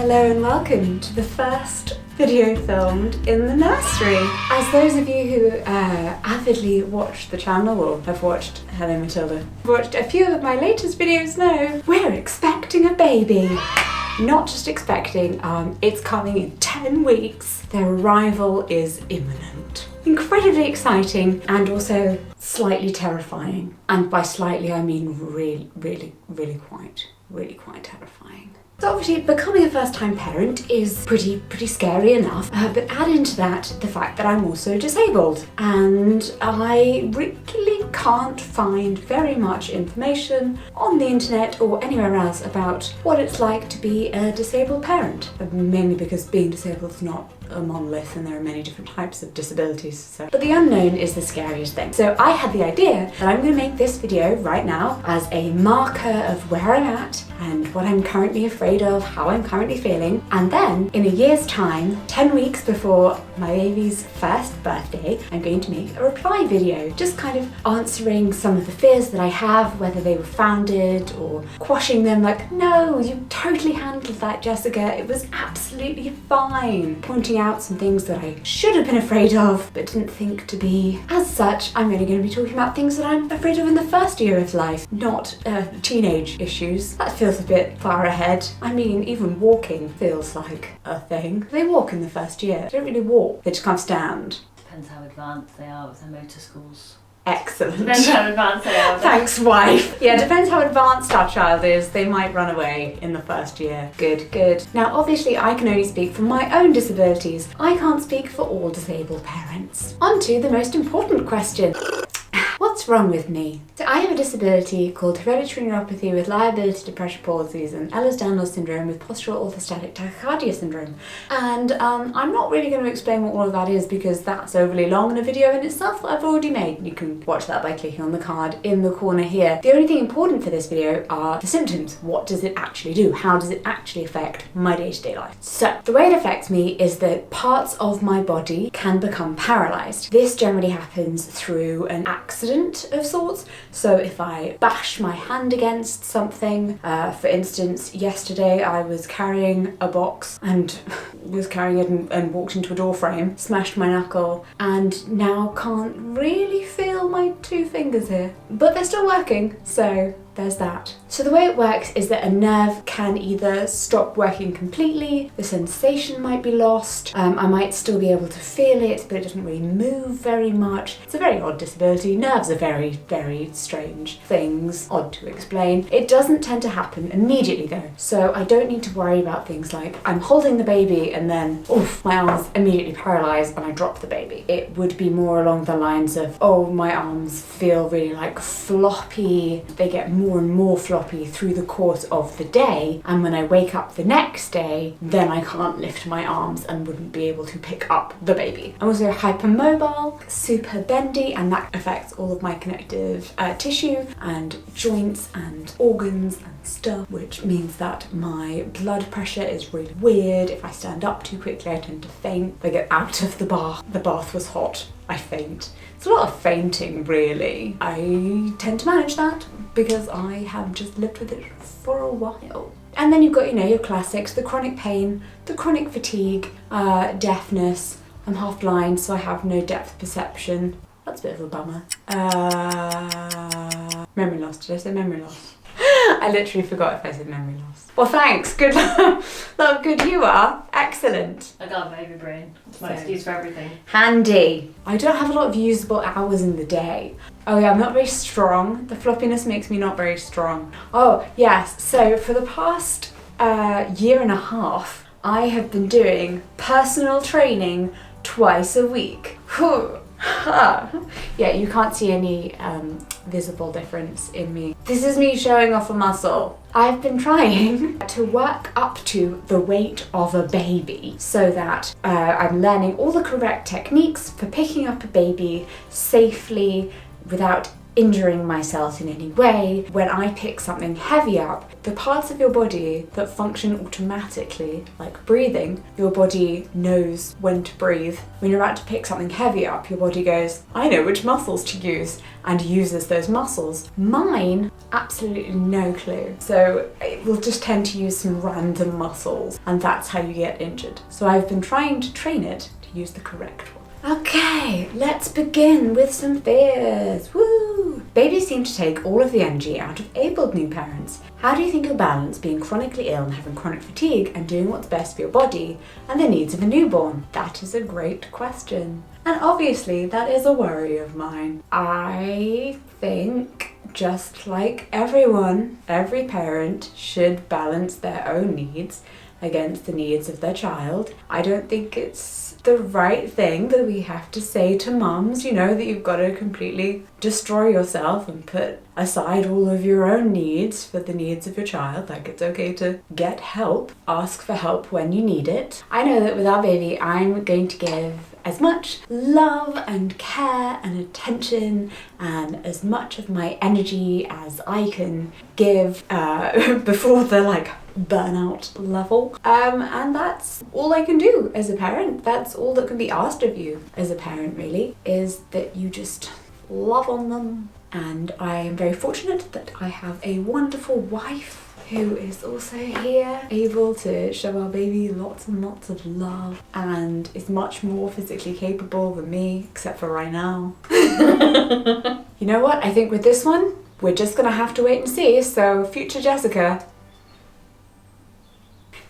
Hello and welcome to the first video filmed in the nursery. As those of you who avidly watch the channel or have watched, hello Matilda, watched a few of my latest videos know, we're expecting a baby. Not just expecting, it's coming in 10 weeks. Their arrival is imminent. Incredibly exciting and also slightly terrifying. And by slightly I mean really quite terrifying. So obviously becoming a first-time parent is pretty scary enough, but add into that the fact that I'm also disabled and I really can't find very much information on the internet or anywhere else about what it's like to be a disabled parent, mainly because being disabled is not a monolith and there are many different types of disabilities. But the unknown is the scariest thing. So I had the idea that I'm going to make this video right now as a marker of where I'm at and what I'm currently afraid of, how I'm currently feeling, and then in a year's time, 10 weeks before my baby's first birthday, I'm going to make a reply video, just kind of answering some of the fears that I have, whether they were founded or quashing them like, no, you totally handled that, Jessica, it was absolutely fine. Pointing out some things that I should have been afraid of but didn't think to be. As such, I'm only going to be talking about things that I'm afraid of in the first year of life, not teenage issues. That feels a bit far ahead. I mean, even walking feels like a thing. They walk in the first year. They don't really walk, they just can't stand. Depends how advanced they are with their motor schools. Excellent. Depends how advanced they are. Thanks, wife. Yeah, depends how advanced our child is. They might run away in the first year. Good. Now, obviously, I can only speak for my own disabilities. I can't speak for all disabled parents. On to the most important question. What's wrong with me? So I have a disability called hereditary neuropathy with liability to pressure palsies and Ehlers-Danlos syndrome with postural orthostatic tachycardia syndrome. And I'm not really going to explain what all of that is because that's overly long in a video in itself that I've already made. You can watch that by clicking on the card in the corner here. The only thing important for this video are the symptoms. What does it actually do? How does it actually affect my day-to-day life? So the way it affects me is that parts of my body can become paralysed. This generally happens through an accident of sorts. So if I bash my hand against something, for instance, yesterday I was carrying a box and was carrying it and walked into a door frame, smashed my knuckle, and now can't really feel my two fingers here. But they're still working, so there's that. So the way it works is that a nerve can either stop working completely, the sensation might be lost, I might still be able to feel it, but it doesn't really move very much. It's a very odd disability. Nerves are very strange things, odd to explain. It doesn't tend to happen immediately though, so I don't need to worry about things like I'm holding the baby and then, oof, my arm's immediately paralysed and I drop the baby. It would be more along the lines of, oh, my arms feel really like floppy, they get more and more floppy through the course of the day, and when I wake up the next day then I can't lift my arms and wouldn't be able to pick up the baby. I'm also hypermobile, super bendy, and that affects all of my connective tissue and joints and organs and stuff, which means that my blood pressure is really weird. If I stand up too quickly I tend to faint. If I get out of the bath was hot, I faint. It's a lot of fainting really. I tend to manage that because I have just lived with it for a while. And then you've got, you know, your classics, the chronic pain, the chronic fatigue, deafness. I'm half blind, so I have no depth perception. That's a bit of a bummer. Memory loss, did I say memory loss? I literally forgot if I said memory loss. Well, thanks. Good luck. Look, good you are. Excellent. I got a baby brain. It's my excuse for everything. Handy. I don't have a lot of usable hours in the day. Oh yeah, I'm not very strong. The floppiness makes me not very strong. Oh yes, so for the past year and a half, I have been doing personal training twice a week. Whew. Yeah, you can't see any visible difference in me. This is me showing off a muscle. I've been trying to work up to the weight of a baby so that I'm learning all the correct techniques for picking up a baby safely without injuring myself in any way. When I pick something heavy up, the parts of your body that function automatically, like breathing, your body knows when to breathe. When you're about to pick something heavy up, your body goes, I know which muscles to use, and uses those muscles. Mine, absolutely no clue. So it will just tend to use some random muscles, and that's how you get injured. So I've been trying to train it to use the correct one. Okay, let's begin with some fears. Woo! Babies seem to take all of the energy out of abled new parents. How do you think you'll balance being chronically ill and having chronic fatigue and doing what's best for your body and the needs of a newborn? That is a great question. And obviously that is a worry of mine. I think just like everyone, every parent should balance their own needs against the needs of their child. I don't think it's the right thing that we have to say to mums, you know, that you've got to completely destroy yourself and put aside all of your own needs for the needs of your child. Like, it's okay to get help, ask for help when you need it. I know that with our baby, I'm going to give as much love and care and attention and as much of my energy as I can give before the burnout level. And that's all I can do as a parent. That's all that can be asked of you as a parent, really, is that you just love on them. And I am very fortunate that I have a wonderful wife who is also here, able to show our baby lots and lots of love, and is much more physically capable than me, except for right now. You know what? I think with this one, we're just gonna have to wait and see. So, future Jessica,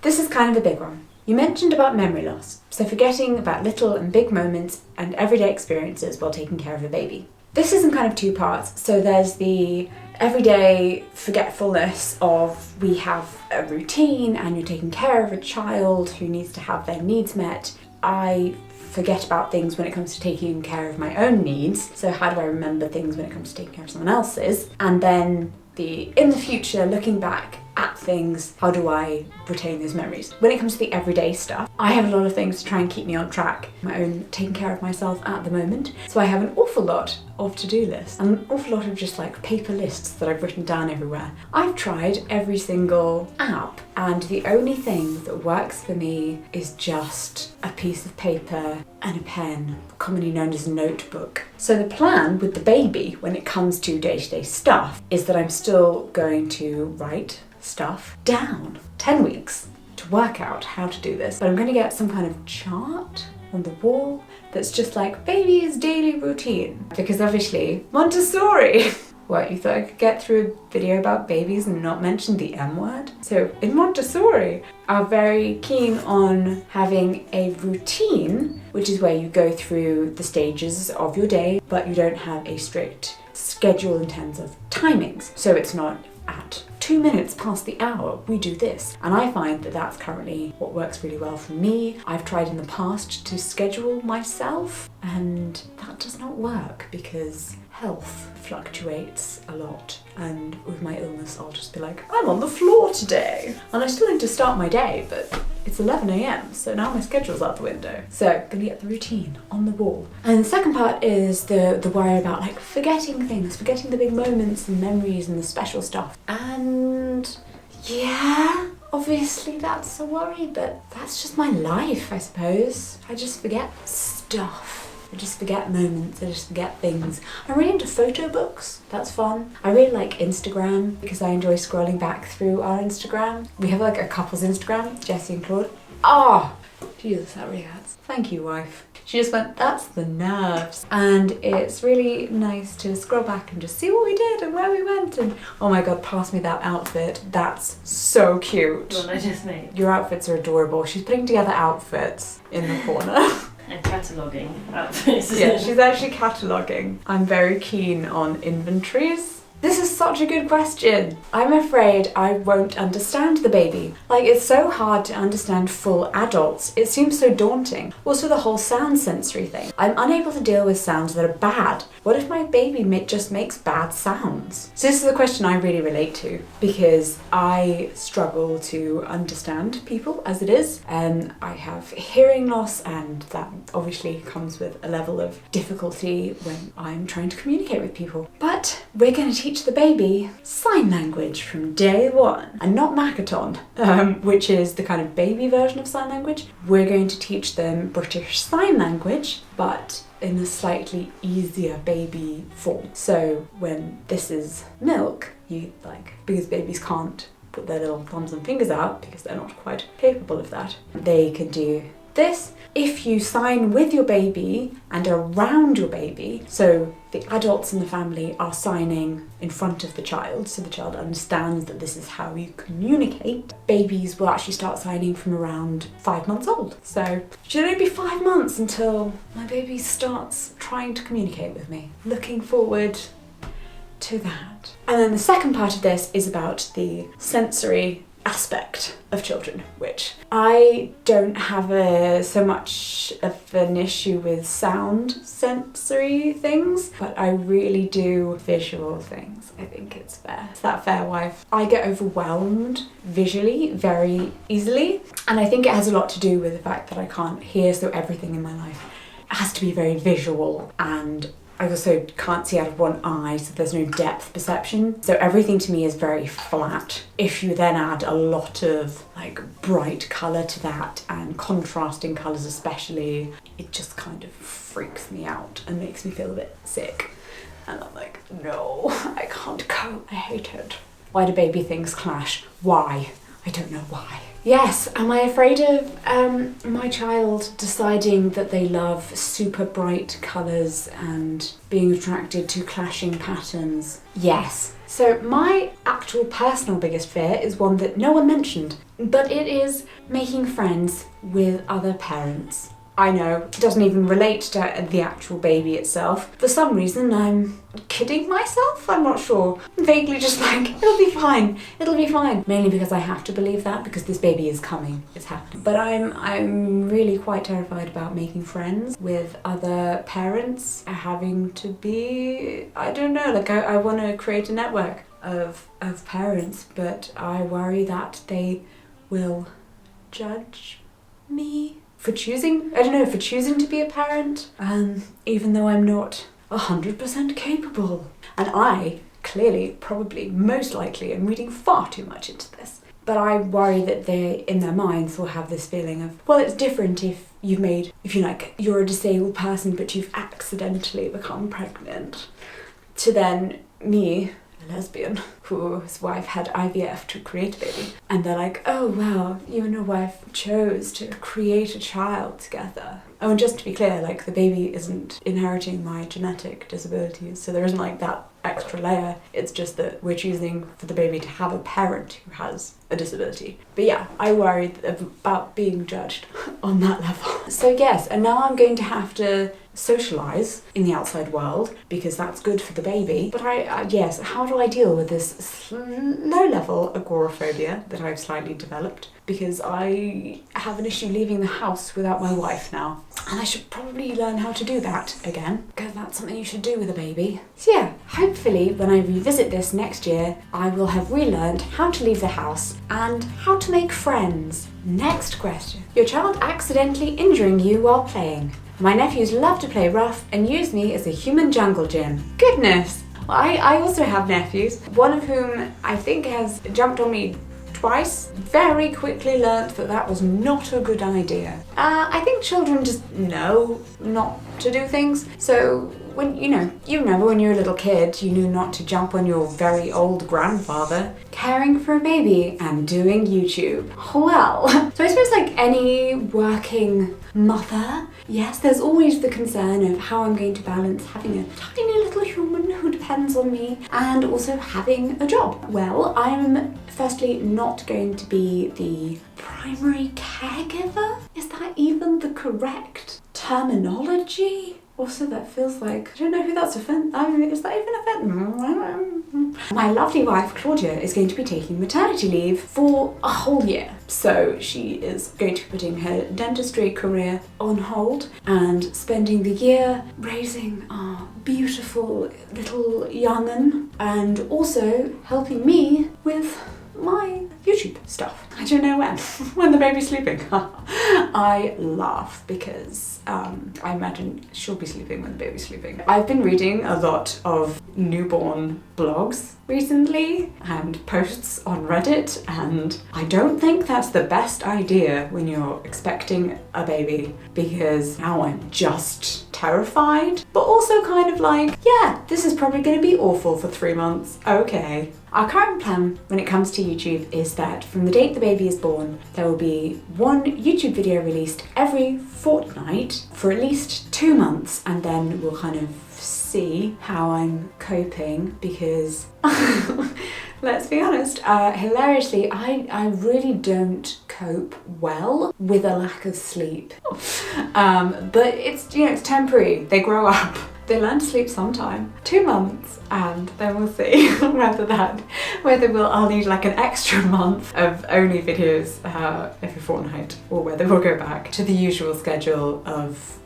this is kind of a big one. You mentioned about memory loss, so forgetting about little and big moments and everyday experiences while taking care of a baby. This is in kind of two parts. So there's the everyday forgetfulness of we have a routine and you're taking care of a child who needs to have their needs met. I forget about things when it comes to taking care of my own needs. So how do I remember things when it comes to taking care of someone else's? And then in the future, looking back at things, how do I retain those memories? When it comes to the everyday stuff, I have a lot of things to try and keep me on track. My own taking care of myself at the moment. So I have an awful lot of to-do lists and an awful lot of just paper lists that I've written down everywhere. I've tried every single app, and the only thing that works for me is just a piece of paper and a pen, commonly known as a notebook. So the plan with the baby when it comes to day-to-day stuff is that I'm still going to write stuff down. 10 weeks to work out how to do this, but I'm going to get some kind of chart on the wall that's just like baby's daily routine, because obviously Montessori. What, you thought I could get through a video about babies and not mention the M word? So in Montessori are very keen on having a routine, which is where you go through the stages of your day, but you don't have a strict schedule in terms of timings. So it's not at 2 minutes past the hour, we do this. And I find that that's currently what works really well for me. I've tried in the past to schedule myself, and that does not work because health fluctuates a lot. And with my illness, I'll just be like, I'm on the floor today. And I still need to start my day, but it's 11 a.m, so now my schedule's out the window. So, gonna get the routine on the wall. And the second part is the worry about forgetting things, forgetting the big moments and memories and the special stuff. And yeah, obviously that's a worry, but that's just my life, I suppose. I just forget stuff. I just forget moments, I just forget things. I'm really into photo books, that's fun. I really like Instagram because I enjoy scrolling back through our Instagram. We have a couple's Instagram, Jessie and Claude. Oh, Jesus, that really hurts. Thank you, wife. She just went, that's the nerves. And it's really nice to scroll back and just see what we did and where we went. And oh my God, pass me that outfit. That's so cute. The one I just made. Your outfits are adorable. She's putting together outfits in the corner. And cataloguing outfits. Yeah, she's actually cataloguing. I'm very keen on inventories This is such a good question. I'm afraid I won't understand the baby. Like, it's so hard to understand full adults. It seems so daunting. Also, the whole sound sensory thing. I'm unable to deal with sounds that are bad. What if my baby just makes bad sounds? So this is a question I really relate to because I struggle to understand people as it is. I have hearing loss, and that obviously comes with a level of difficulty when I'm trying to communicate with people. But we're going to teach the baby sign language from day one, and not Makaton, which is the kind of baby version of sign language. We're going to teach them British Sign Language, but in a slightly easier baby form. So when this is milk, because babies can't put their little thumbs and fingers out because they're not quite capable of that, they can do this. If you sign with your baby and around your baby, so the adults in the family are signing in front of the child, so the child understands that this is how you communicate, babies will actually start signing from around 5 months old. So it should only be 5 months until my baby starts trying to communicate with me. Looking forward to that. And then the second part of this is about the sensory aspect of children, which I don't have so much of an issue with sound sensory things, but I really do visual things. I think it's fair. It's that fair wife. I get overwhelmed visually very easily, and I think it has a lot to do with the fact that I can't hear, so everything in my life has to be very visual, and I also can't see out of one eye, so there's no depth perception. So everything to me is very flat. If you then add a lot of bright colour to that, and contrasting colours especially, it just kind of freaks me out and makes me feel a bit sick. And I'm like, no, I can't cope, I hate it. Why do baby things clash? Why? I don't know why. Yes, am I afraid of my child deciding that they love super bright colours and being attracted to clashing patterns? Yes. So my actual personal biggest fear is one that no one mentioned, but it is making friends with other parents. I know, it doesn't even relate to the actual baby itself. For some reason, I'm kidding myself? I'm not sure. I'm vaguely just like, it'll be fine, it'll be fine. Mainly because I have to believe that, because this baby is coming, it's happening. But I'm really quite terrified about making friends with other parents, having to be, I don't know, I want to create a network of parents, but I worry that they will judge me for choosing to be a parent, even though I'm not 100% capable. And I clearly, probably, most likely, am reading far too much into this. But I worry that they, in their minds, will have this feeling of, well, it's different if you're a disabled person but you've accidentally become pregnant, to then me, a lesbian, whose wife had IVF to create a baby. And they're like, oh wow, you and your wife chose to create a child together. Oh, and just to be clear, the baby isn't inheriting my genetic disabilities, so there isn't that extra layer. It's just that we're choosing for the baby to have a parent who has a disability. But yeah, I worry about being judged on that level. So yes, and now I'm going to have to socialise in the outside world, because that's good for the baby. But yes, how do I deal with this low-level agoraphobia that I've slightly developed? Because I have an issue leaving the house without my wife now. And I should probably learn how to do that again, because that's something you should do with a baby. So yeah, hopefully when I revisit this next year, I will have relearned how to leave the house and how to make friends. Next question. Your child accidentally injuring you while playing. My nephews love to play rough and use me as a human jungle gym. Goodness! Well, I also have nephews, one of whom I think has jumped on me twice. Very quickly learnt that was not a good idea. I think children just know not to do things. So when you remember when you were a little kid, you knew not to jump on your very old grandfather, caring for a baby and doing YouTube. Well, so I suppose any working mother, yes, there's always the concern of how I'm going to balance having a tiny little human who depends on me and also having a job. Well, I'm firstly not going to be the primary caregiver. Is that even the correct term? terminology. Also, that feels like, I don't know who that's offending. I mean, is that even offending? My lovely wife, Claudia, is going to be taking maternity leave for a whole year. So she is going to be putting her dentistry career on hold and spending the year raising our beautiful little young'un and also helping me with my YouTube stuff. I don't know when the baby's sleeping. I laugh because I imagine she'll be sleeping when the baby's sleeping. I've been reading a lot of newborn blogs recently and posts on Reddit, and I don't think that's the best idea when you're expecting a baby, because now I'm just terrified, but also kind of like, yeah, this is probably going to be awful for 3 months. Okay. Our current plan when it comes to YouTube is that from the date the baby is born, there will be one YouTube video released every fortnight for at least 2 months, and then we'll kind of see how I'm coping, because let's be honest, hilariously, I really don't cope well with a lack of sleep. But it's, you know, it's temporary. They grow up. They learn to sleep sometime. 2 months, and then we'll see whether I'll need like an extra month of only videos every fortnight, or whether we'll go back to the usual schedule of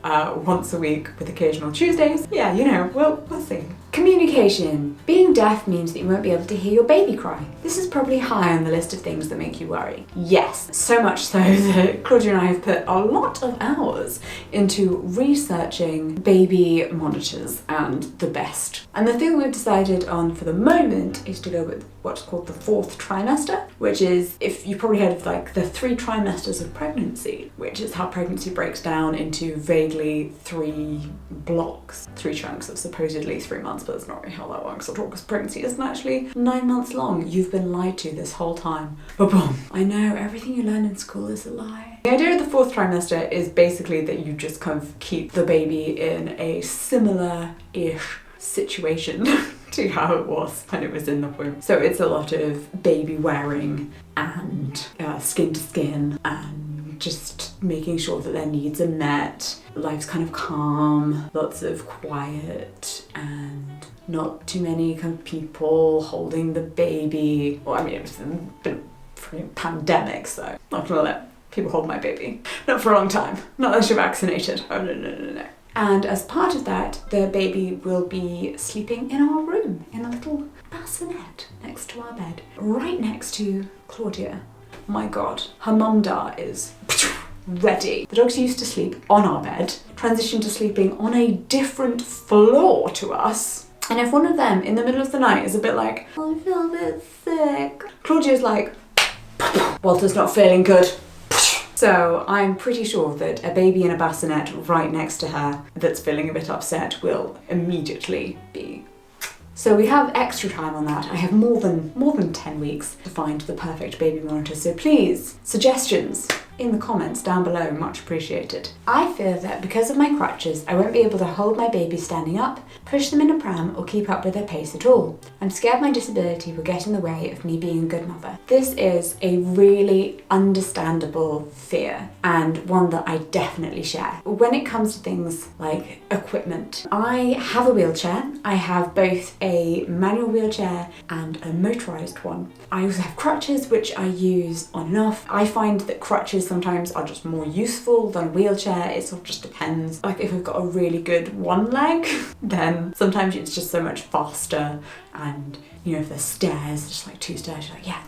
once a week with occasional Tuesdays. Yeah, you know, we'll see. Communication. Being deaf means that you won't be able to hear your baby cry. This is probably high on the list of things that make you worry. Yes, so much so that Claudia and I have put a lot of hours into researching baby monitors and the best. And the thing we've decided on for the moment is to go with what's called the 4th trimester, which is, if you've probably heard of like the 3 trimesters of pregnancy, which is how pregnancy breaks down into vaguely 3 blocks, 3 chunks of supposedly 3 months, but that's not really how that works at all, because pregnancy isn't actually 9 months long. You've been lied to this whole time. Ba-boom. I know, everything you learn in school is a lie. The idea of the 4th trimester is basically that you just kind of keep the baby in a similar-ish situation to how it was when it was in the womb. So it's a lot of baby wearing and skin to skin and just making sure that their needs are met. Life's kind of calm, lots of quiet and not too many kind of people holding the baby. Well, I mean, it's been a pandemic, so I'm not gonna let people hold my baby. Not for a long time. Not unless you're vaccinated. Oh, no. And as part of that, the baby will be sleeping in our room, in a little bassinet next to our bed, right next to Claudia. My God, her mum-dar is ready. The dogs used to sleep on our bed, transitioned to sleeping on a different floor to us. And if one of them in the middle of the night is a bit like, I feel a bit sick, Claudia's like, Walter's not feeling good. So I'm pretty sure that a baby in a bassinet right next to her that's feeling a bit upset will immediately be. So we have extra time on that. I have more than 10 weeks to find the perfect baby monitor. So please, suggestions in the comments down below, much appreciated. I fear that because of my crutches, I won't be able to hold my baby standing up, push them in a pram, or keep up with their pace at all. I'm scared my disability will get in the way of me being a good mother. This is a really understandable fear, and one that I definitely share. When it comes to things like equipment, I have a wheelchair. I have both a manual wheelchair and a motorised one. I also have crutches, which I use on and off. I find that crutches sometimes are just more useful than a wheelchair. It sort of just depends. Like if I've got a really good one leg, then sometimes it's just so much faster, and you know, if there's stairs, just like 2 stairs, you're like, yeah,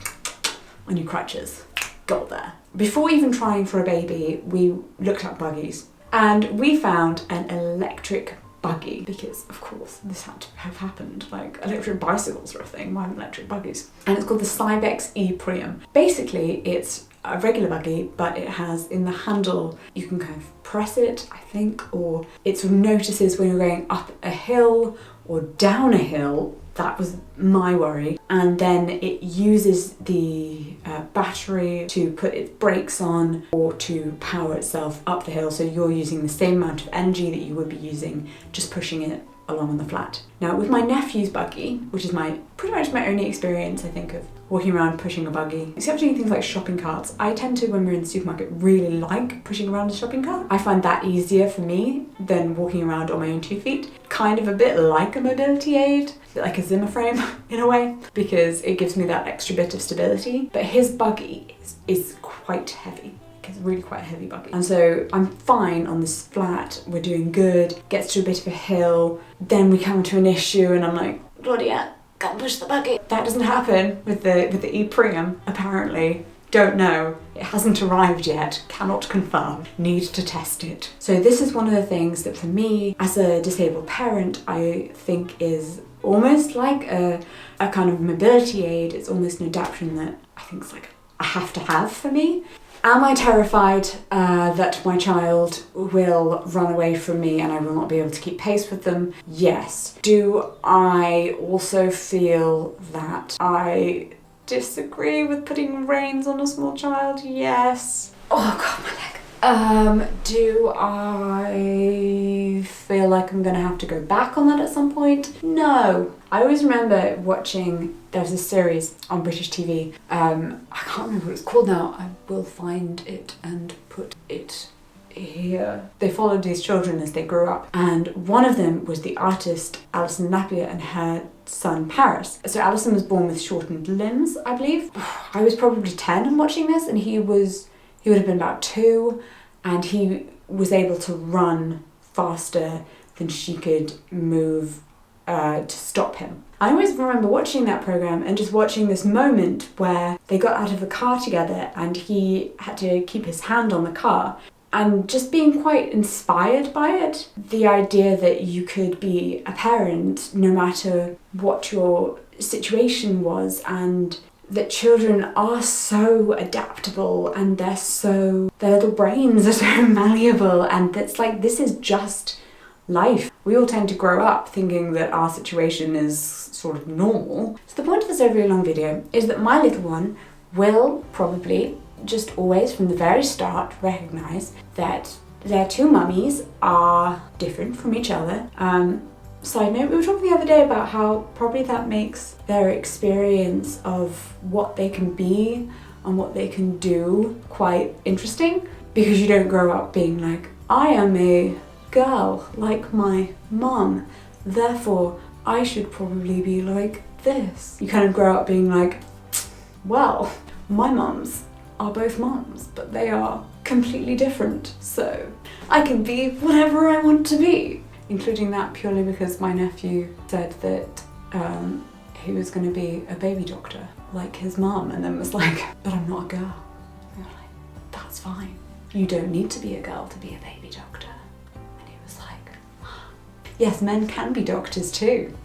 on your crutches, got there. Before even trying for a baby, we looked up buggies, and we found an electric buggy, because of course this had to have happened. Like, electric bicycles are a thing, why aren't electric buggies? And it's called the Cybex E-Prium. Basically it's a regular buggy, but it has in the handle, you can kind of press it, I think, or it sort of notices when you're going up a hill or down a hill. That was my worry. And then it uses the battery to put its brakes on or to power itself up the hill. So you're using the same amount of energy that you would be using just pushing it along on the flat. Now with my nephew's buggy, which is pretty much my only experience I think of walking around pushing a buggy, except doing things like shopping carts, I tend to, when we're in the supermarket, really like pushing around a shopping cart. I find that easier for me than walking around on my own 2 feet. Kind of a bit like a mobility aid, like a Zimmer frame in a way, because it gives me that extra bit of stability. But his buggy is quite heavy. It's really quite a heavy buggy. And so I'm fine on this flat, we're doing good, gets to a bit of a hill, then we come to an issue and I'm like, Claudia, can't push the buggy. That doesn't happen with the e-Priam, apparently. Don't know. It hasn't arrived yet. Cannot confirm. Need to test it. So this is one of the things that for me, as a disabled parent, I think is almost like a kind of mobility aid. It's almost an adaptation that I think is like a have to have for me. Am I terrified that my child will run away from me and I will not be able to keep pace with them? Yes. Do I also feel that I disagree with putting reins on a small child? Yes. Oh God, my leg. Do I feel like I'm gonna have to go back on that at some point? No. I always remember watching, there's a series on British TV, I can't remember what it's called now, I will find it and put it here. They followed these children as they grew up, and one of them was the artist Alison Napier and her son Paris. So Alison was born with shortened limbs, I believe. I was probably 10 and watching this, and he would have been about 2, and he was able to run faster than she could move to stop him. I always remember watching that program and just watching this moment where they got out of the car together and he had to keep his hand on the car, and just being quite inspired by it. The idea that you could be a parent no matter what your situation was, and that children are so adaptable and their little brains are so malleable, and it's like, this is just life. We all tend to grow up thinking that our situation is sort of normal. So the point of this overly long video is that my little one will probably just always from the very start recognise that their 2 mummies are different from each other. Side note, we were talking the other day about how probably that makes their experience of what they can be and what they can do quite interesting, because you don't grow up being like, I am a girl like my mum, therefore I should probably be like this. You kind of grow up being like, well, my mums are both mums, but they are completely different, so I can be whatever I want to be. Including that purely because my nephew said that he was going to be a baby doctor like his mum, and then was like, but I'm not a girl. And we were like, that's fine. You don't need to be a girl to be a baby doctor. And he was like, yes, men can be doctors too.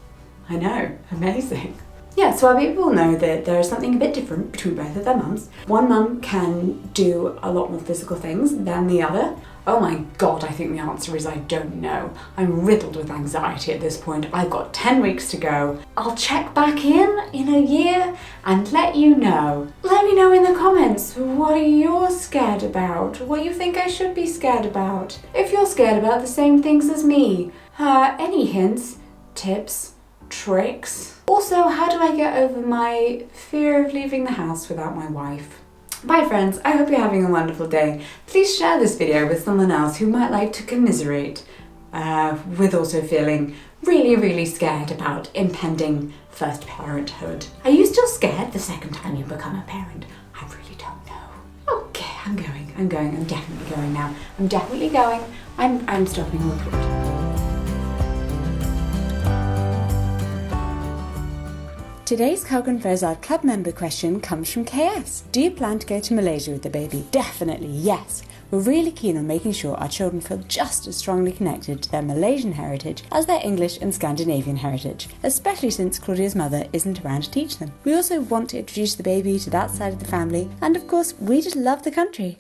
I know, amazing. Yeah, so our people know that there is something a bit different between both of their mums. One mum can do a lot more physical things than the other. Oh my God, I think the answer is I don't know. I'm riddled with anxiety at this point. I've got 10 weeks to go. I'll check back in a year and let you know. Let me know in the comments what you're scared about, what you think I should be scared about. If you're scared about the same things as me. Any hints, tips, tricks? Also, how do I get over my fear of leaving the house without my wife? Bye friends, I hope you're having a wonderful day. Please share this video with someone else who might like to commiserate with also feeling really scared about impending first parenthood. Are you still scared the second time you become a parent? I really don't know. Okay, I'm definitely going now. I'm definitely going. I'm stopping recording. Today's Kellgren-Fozard club member question comes from KS. Do you plan to go to Malaysia with the baby? Definitely, yes. We're really keen on making sure our children feel just as strongly connected to their Malaysian heritage as their English and Scandinavian heritage, especially since Claudia's mother isn't around to teach them. We also want to introduce the baby to that side of the family, and of course, we just love the country.